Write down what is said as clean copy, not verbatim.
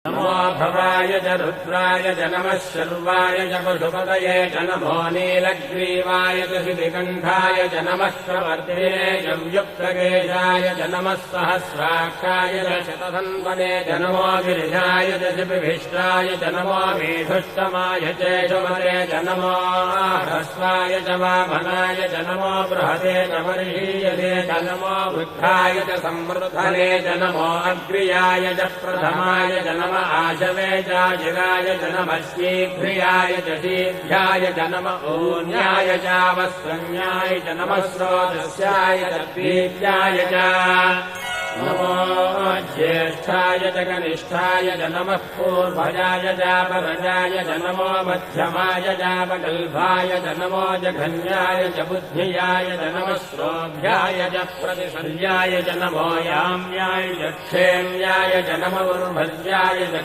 नमो भवाय च रुद्राय च नमः शर्वाय च पशुपतये च नमो नीलग्रीवाय च शितिकण्ठाय च नमः प्रवर्तिने च व्युक्तकेशाय च नमः सहस्राक्षाय च शतधन्वने च नमो गिरिजाय च शिपिभिष्टाय च नमो मेधुष्टमाय चेशमरे च नमो ह्रस्वाय च वामनाय च नमो बृहते च वर्षीयते च नमो वृद्धाय च संवृद्धने च नमो अग्र्याय च प्रथमाय च नमो आशवे चाजिराय च नमः शीघ्रियाय च शीघ्राय च नमः ऊन्याय चावस्रन्याय च नमः स्रोतस्याय च द्वीत्याय च नमो ज्येष्ठाय च कनिष्ठाय च नमः पूर्वजाय चापरजाय च नमो मध्यमाय चापगल्भाय च नमो जघन्याय च बुद्धियाय च नमः श्रोभ्याय च प्रतिशल्याय च नमो याम्याय च क्षेम्याय च नमो उर्भज्याय च